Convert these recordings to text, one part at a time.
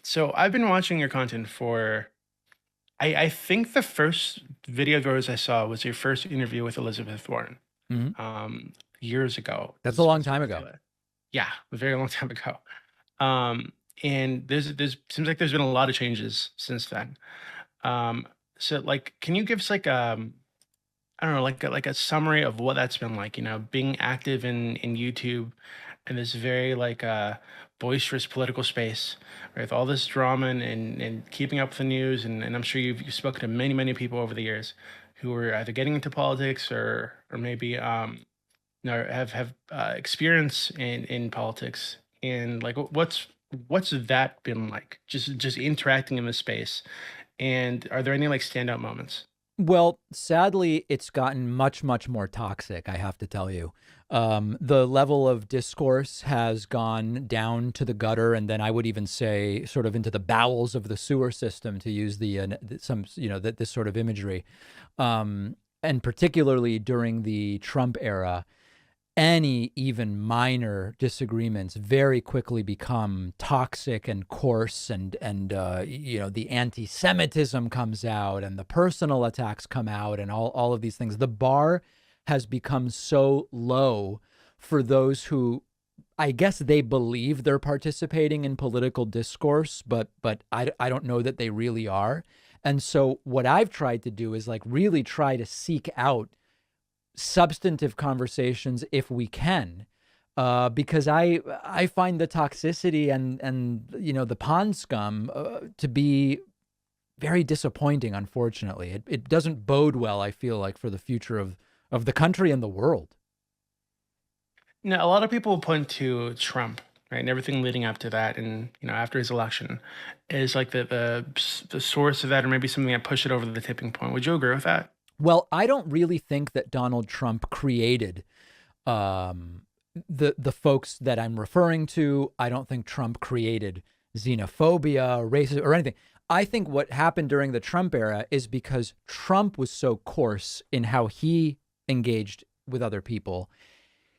So I've been watching your content for, I think the first video of yours I saw was your first interview with Elizabeth Warren, Hmm. um, years ago That's a long was time ago. particular. Yeah, a very long time ago. Um, and there's seems like there's been a lot of changes since then. Um, so like, can you give us like I don't know, like a summary of what that's been like, being active in YouTube in this very like boisterous political space, right? With all this drama and keeping up with the news, and I'm sure you've spoken to many people over the years who are either getting into politics or maybe have experience in politics. And like what's that been like? Just interacting in this space. And are there any like standout moments? Well, sadly, it's gotten much, much more toxic, I have to tell you. The level of discourse has gone down to the gutter, and then I would even say sort of into the bowels of the sewer system, to use some, this sort of imagery. And particularly during the Trump era, any even minor disagreements very quickly become toxic and coarse, and the anti-Semitism comes out and the personal attacks come out and all of these things. The bar has become so low for those who, I guess, they believe they're participating in political discourse, but I don't know that they really are. And so what I've tried to do is like really try to seek out substantive conversations if we can, because I find the toxicity and the pond scum to be very disappointing. Unfortunately, it doesn't bode well, I feel like, for the future of the country and the world. Now, a lot of people point to Trump, right, and everything leading up to that, and after his election, is like the source of that, or maybe something that pushed it over the tipping point. Would you agree with that? Well, I don't really think that Donald Trump created um, the folks that I'm referring to. I don't think Trump created xenophobia, racism, or anything. I think what happened during the Trump era is because Trump was so coarse in how he engaged with other people.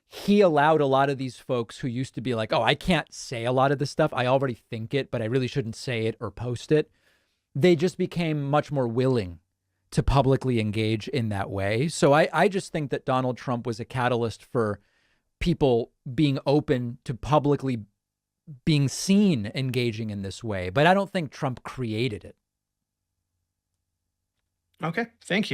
He allowed a lot of these folks who used to be like, oh, I can't say a lot of this stuff. I already think it, but I really shouldn't say it or post it. They just became much more willing to publicly engage in that way. So I just think that Donald Trump was a catalyst for people being open to publicly being seen engaging in this way. But I don't think Trump created it. Okay, thank you.